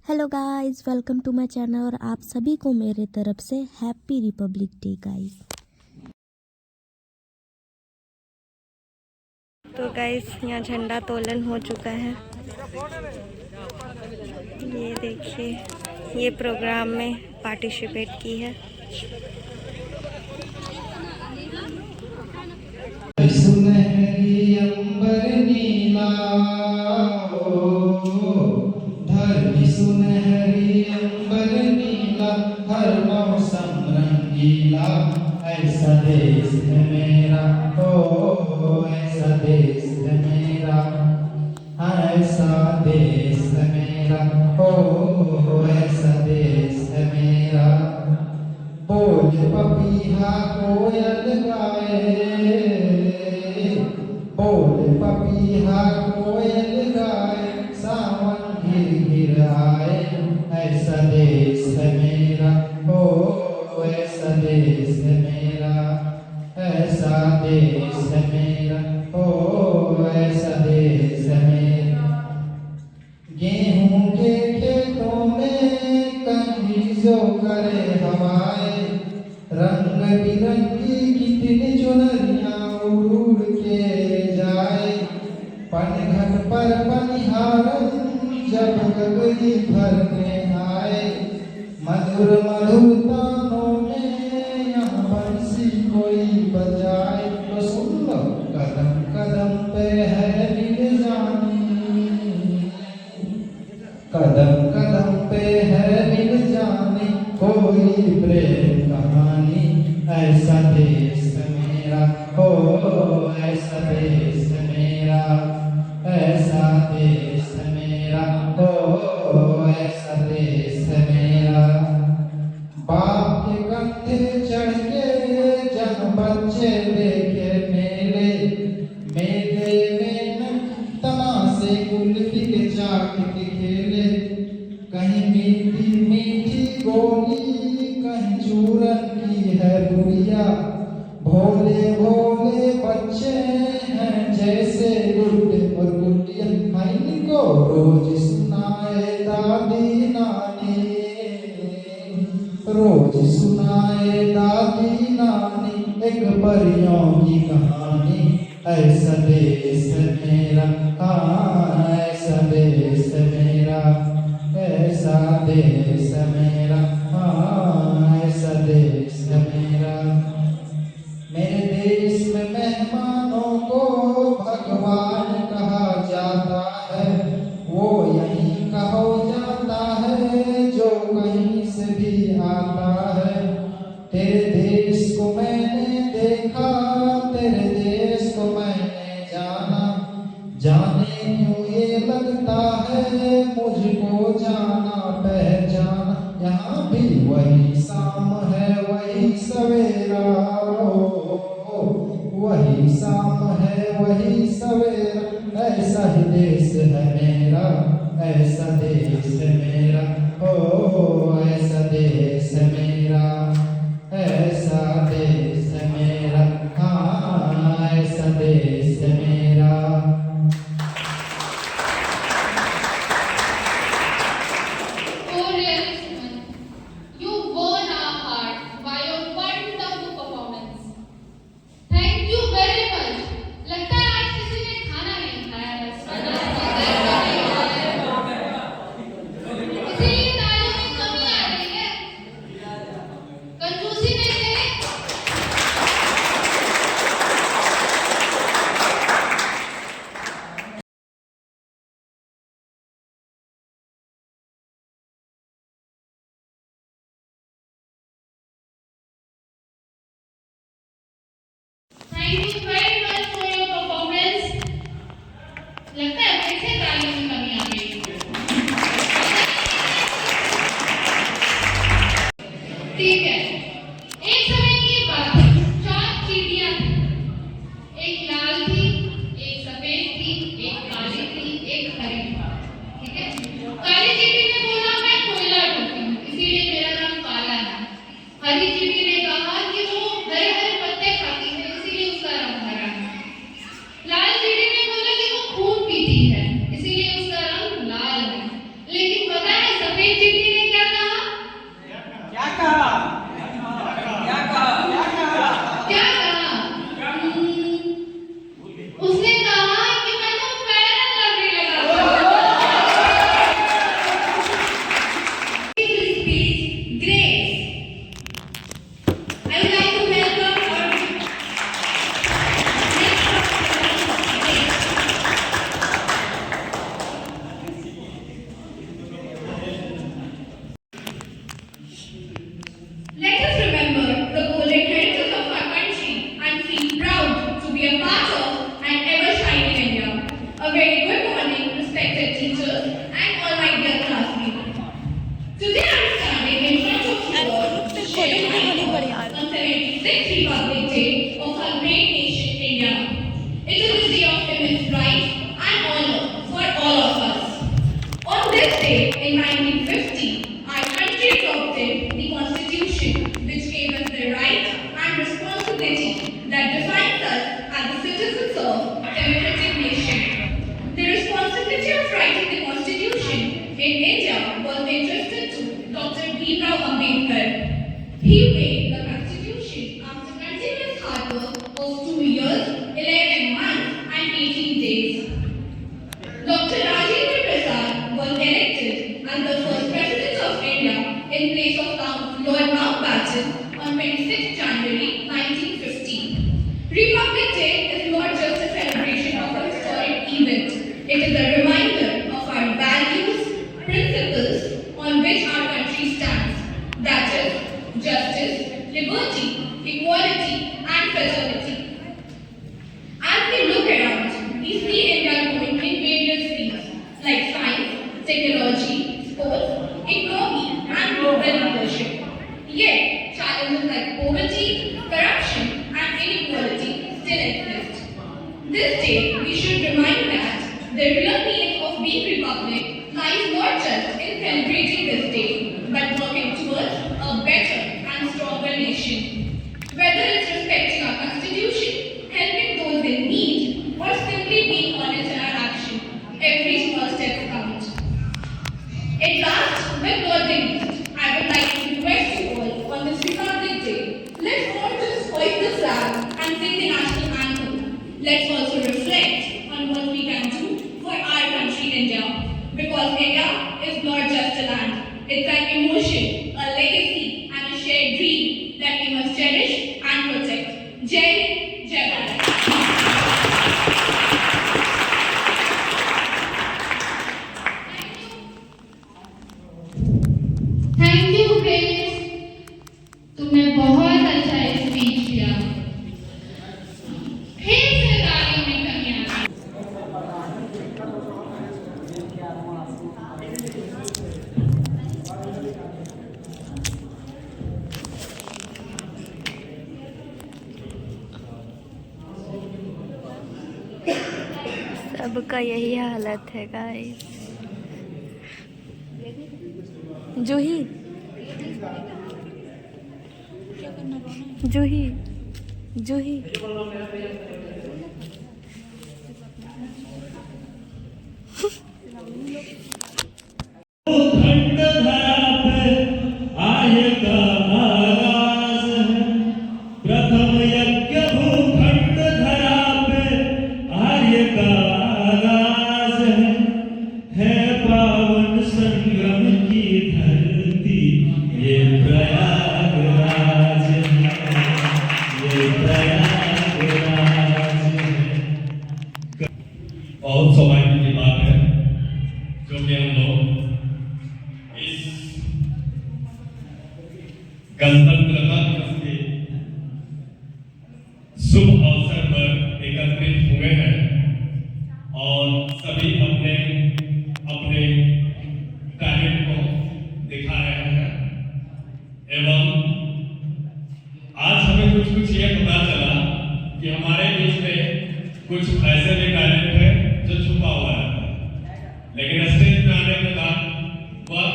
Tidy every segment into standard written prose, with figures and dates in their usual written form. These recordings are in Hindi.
Hello guys, welcome to my channel और आप सभी को मेरे तरफ से हैप्पी रिपब्लिक डे गाइस। तो गाइस यहाँ झंडा तोलन हो चुका है। ये देखिए, ये प्रोग्राम में पार्टिसिपेट की है। सुनहरी अंबर नीला धरती सुनहरी अंबर नीला हर मौसम रंगीला ऐसा देश है मेरा ऐसा देश है मेरा ऐसा देश है मेरा ऐसा देश है मेरा बोल पपीहा कोयल गाए बोल पपीहा कोयल गाए सावन घिर घिर आए ऐसा देश है मेरा ऐसा देश है मेरा ऐसा देश है मेरा ऐसा देश है मेरा गेहूं के खेतों में कहीं जो करे हवाएं रंग बिरंगी कितनी चुनरियां उड़ के जाए पनघट पर पनिहारन जब गगरी भरने आए मधुर मधुर तानों में यहाँ बंसी कोई बजाए तो सुन लो कदम कदम पे है दिल जानी कदम कदम पे है मिल जाने कोई प्रेम कहानी ऐसा देश मेरा ऐसा देश मेरा ऐसा देश मेरा ऐसा देश मेरा बाप के कंधे चढ़ के जन बच्चे देखे मेले मेले में तमाशे कुल्फी के चाट के खेले कहीं मीठी मीठी गोली कहीं चूरन की है बुढ़िया भोले भोले बच्चे हैं जैसे गुड्डे और गुड्डिया इनको रोज सुनाए दादी नानी रोज सुनाए दादी नानी एक परियों की कहानी ऐसा देश मेरा ऐसा देश मेरा ऐसा देश मेरा ऐसा देश मेरा मेरे देश में मेहमानों को भगवान कहा जाता है वो यहीं कहो जाता है जो कहीं से भी आता है तेरे देश को मैंने देखा तेरे देश को मैंने जाना जाने क्यों ये लगता है मुझको जाना पहचाना यहाँ भी वही शाम है वही सवेरा वही शाम है वही सवेरा ऐसा ही देश है मेरा ऐसा देश है मेरा ऐसा देश है मेरा ऐसा देश है मेरा ऐसा देश है मेरा Thank you very much for your performance. लगता है फिर से तालियों में कमी आ गई। ठीक है, एक समय की बात है, 4 चींटियां थी। एक लाल थी, एक सफेद थी, एक काली थी, एक हरी थी। ठीक है, काली चींटी ने बोला मैं कोयला ढूंढती हूँ, इसीलिए मेरा नाम काला है। हरी चींटी ने कहा कि वो हरे हरे पत्ते खाती है, इसीलिए उसका रंग हरा है। लाल चींटी ने बोला कि वो खून पीती है, इसीलिए उसका रंग लाल है। लेकिन पता है सफेद चींटी ने क्या कहा? क्या कहा? क्या कहा? क्या कहा? क्या कहा? उसने कहा कि मैं तो फेयर एंड लवली लगाता हूं। Please, Grace. I would like to welcome our next Let us remember the golden heritage of our country and feel proud to be a part of an ever-shining India. A very good morning, respected teachers and all my dear classmates. Today I am standing in front of you all to share my thoughts on 76th Republic Day of our great nation, India. It is a day of immense pride and honor for all of us. On this day in 1950, our country adopted the Constitution, which gave us the right and responsibility that defines us as the citizens of a democratic nation. The responsibility of writing the Constitution in India was entrusted to Dr. Bhimrao Ambedkar. He made the Constitution after continuous hard work of 2 years, 11 months, and 18 days. Dr. Rajendra Prasad was elected as the first President of India in place of Lord Mountbatten on 26 January 1950. Republic Day is not just a celebration of a historic event. It is a reminder of our values, principles on which our country stands. That is justice, liberty, equality, and fraternity. As we look around, we see India growing in various fields like science, technology, sports, economy, and global leadership. Yet, challenges like poverty, corruption, and inequality still exist. This day, we should remind that the real meaning of being republic lies not just in celebrating this day, but working towards a better and stronger nation. Whether it's respecting our constitution, helping those in need, or simply being honest in our action, every small step counts. At last, but not the least, I would like to request you all on this Republic Day, let's not just hoist the flag and sing the national anthem. Let's also reflect on what we can do for our country, India. Because India is not just a land, it's an emotion, a legacy, and a shared dream that we must cherish and protect. Jai Hind, Jai Bharat. Thank you, Grace. तुमने बहुत अच्छा स्पीच दिया। फिर से तालियों में कमी आ गई। सबका यही हालत है गाइस। जूही जूही जूही खंड धरा पे आएगा आगाज है, प्रथम यज्ञ भूखंड धरा पे आएगा आगाज है पावन संगम की धरती ये प्रयागराज है, ये प्रयागराज है। बहुत सौभाग्य की बात है जो कि हम लोग इस गणतंत्रता दिवस के शुभ अवसर पर एकत्रित हुए हैं और सभी अपने अपने टैलेंट को दिखा रहे हैं एवं आज हमें कुछ ये पता चला कि हमारे बीच में कुछ ऐसे भी टैलेंट है जो छुपा हुआ है, लेकिन स्टेज पे आने के बाद वह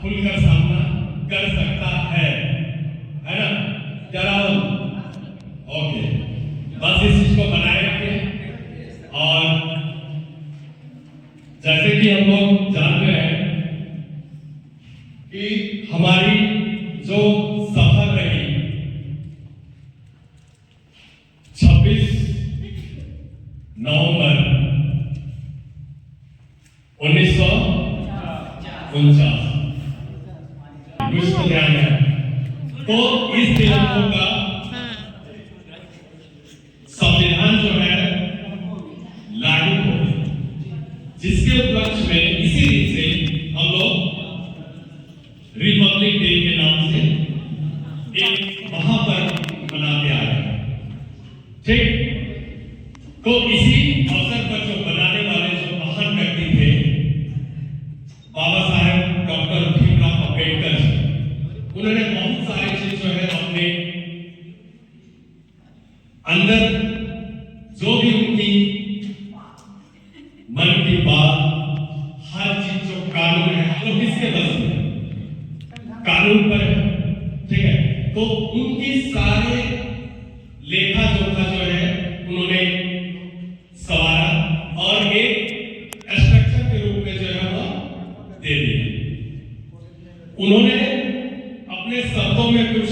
खुलकर सामना कर सकता है ना? क्या राहुल? ओके, बस इस चीज को बनाए रखें। और जैसे कि हम लोग जान रहे हैं कि हमारी जो सफर रही 26 नवंबर 1949 विश्व ध्यान है, तो इस दिनांकों का संविधान जो है लागू हो, जिसके उपलक्ष्य में इसी दिन से हम लोग रिपब्लिक डे के नाम से एक महापर्व मनाते आ रहे हैं। ठीक, तो इसी अवसर पर जो बनाने वाले जो महान व्यक्ति थे बाबा साहेब डॉक्टर भीमराव अंबेडकर जी, उन्होंने बहुत सारी चीज जो है अपने अंदर जो भी उनकी मन की बात, हर चीज जो कानून है, तो किसके बस में कानून पर है। ठीक है, तो उनकी सारे लेखा जोखा जो है उन्होंने सवारा और एक स्ट्रक्चर के रूप में जो है वो दे दिया। उन्होंने अपने शब्दों में कुछ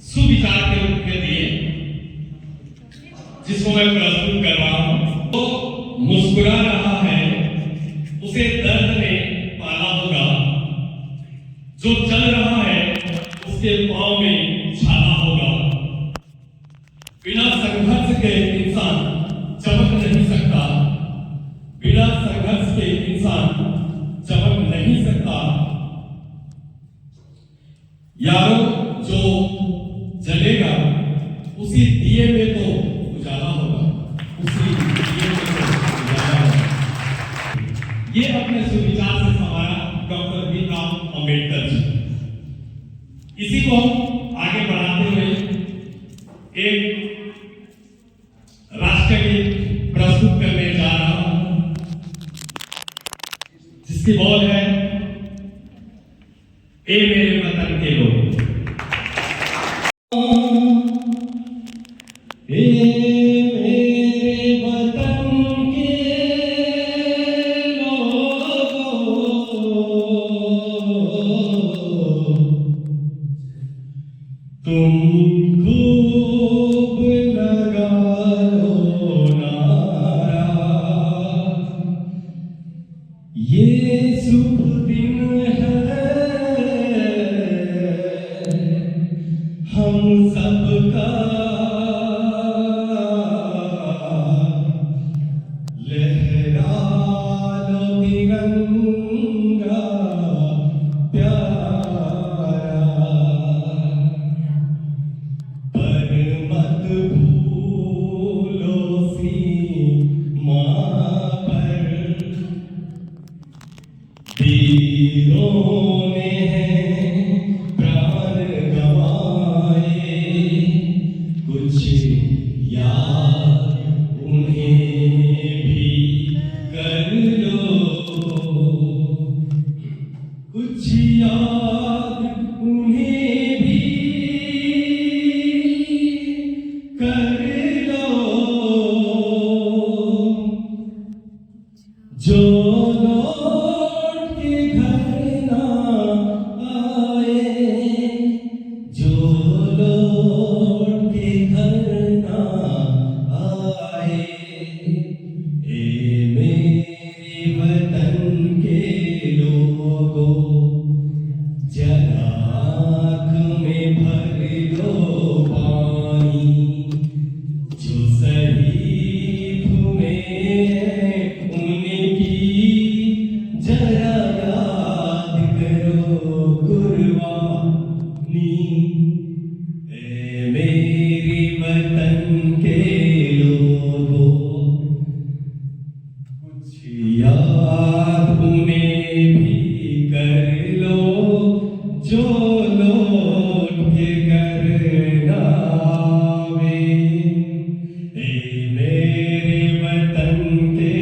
सुविचार के रूप में दिए, जिसको मैं प्रस्तुत कर रहा हूं। तो मुस्कुरा रहा है उसे दर्द ने पाला होगा, जो चल रहा है उसके पांव में छाला होगा। बिना संघर्ष के इंसान चमक नहीं सकता, बिना संघर्ष के इंसान चमक नहीं सकता। यारों, जो जलेगा उसी दिए में तो उजाला होगा, उसी दिए में तो उजाला होगा। ये अपने सुविचार से सवारा डॉक्टर भीमराव अंबेडकर जी। इसी को आगे बढ़ाते हुए एक राष्ट्रगीत प्रस्तुत करने जा रहा हूं, जिसकी बोल है, ए मेरे वतन के लोग। ए मेरे वतन के लोगों, तुम खूब लगाओ नारा, ये शुभ दिन है हम सबका, लहरा लो तिरंगा प्यारा, पर मत भूलो सीमा पर वीरों ने प्राण गंवाए, कुछ याद उन्हें भी कर लो, कुछ याद उन्हें भी कर लो, जो लौट के घर ना आए, जो लौट के घर ना आए। ए मेरे वतन के लोगों, जरा आँख में भर लो पानी, जो शहीद हुए उनकी जरा याद करो कुर्बानी। ए मेरे वतन के लोगों, कुछ याद उन्हें भी कर लो, जो लौट के घर ना आवे। ए मेरे वतन के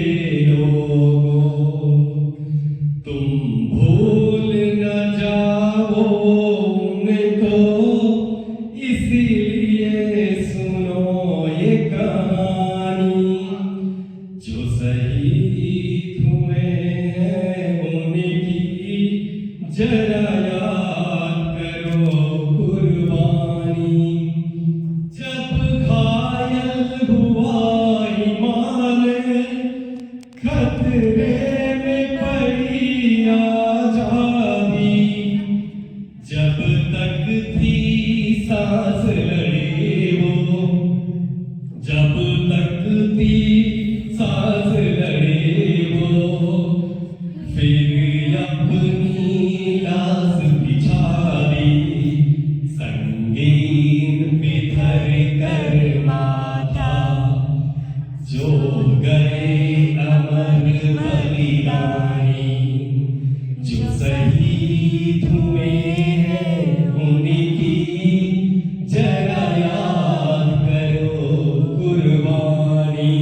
लोगों, तुम भूल न जाओ उनको, इसीलिए सुनो ये कहानी, जो शहीद हुए हैं उनकी जरा याद करो कुर्बानी, जब घायल हुआ ईमान, खतरे में पड़ी आजादी, जब तक थी सांस लड़े वो, जब तक थी सांस लड़े वो, फिर अपनी लाश बिछा दी, संगीन पे धर कर माथा, जो गए अमर बलिदानी, जो शहीद हुए हैं उनकी जरा याद करो कुर्बानी,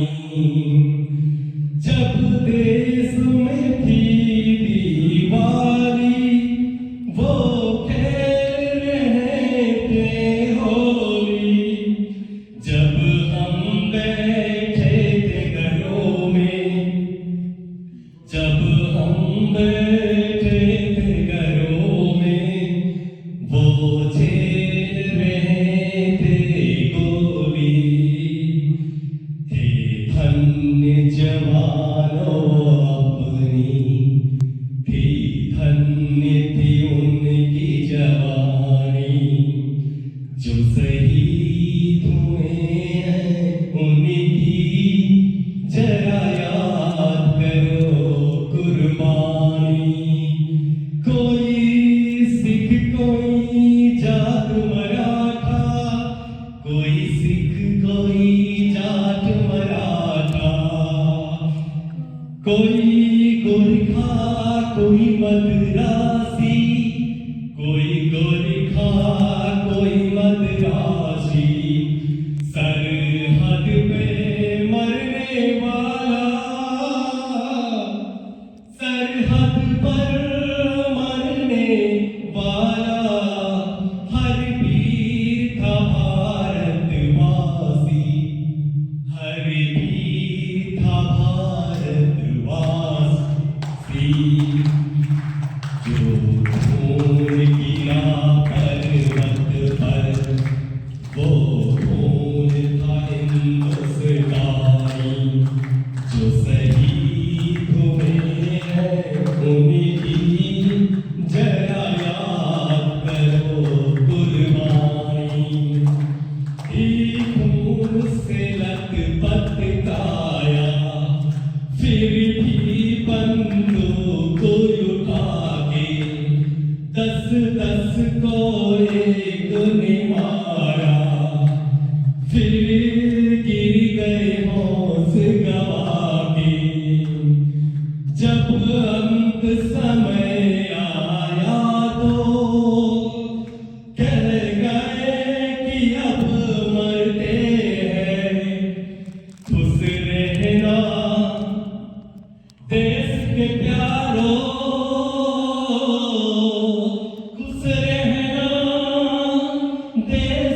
जब देश में थी दीवाली, वो खेल रहे थे होली, जब हम बैठे थे घरों में, जब हम बैठे थे घरों में, वो झेल रहे थे गोली, थे धन्य जवानों अपनी, थी धन्य थी उनकी जवानी, जो शहीद हुए हैं उनकी जरा याद करो कुर्बानी, कोई सिख कोई जाट मराठा, कोई सिख कोई जाट मराठा, कोई गोरखा कोई मद्रासी, कोई गोरखा कोई मद्रासी, सरहद पे मरने वाला, सरहद पर मरने वाला, हर वीर था भारतवासी, हर वीर था भारतवासी, जो खून गिरा पर्वत पर, वो खून था हिंदुस्तानी, जो शहीद हुए हैं उनकी जरा याद करो कुर्बानी, खून से लथपथ काया, फिर भी बंदूक उठा के, 10-10 को एक ने मारा, फिर गिर गए होश गवा के, जब अंत समय आया तो कह गए कि अब मरते हैं, खुश रहना देश के प्यारों, खुश रहना देश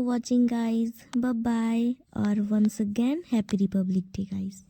for watching guys, bye bye और once again happy Republic Day guys.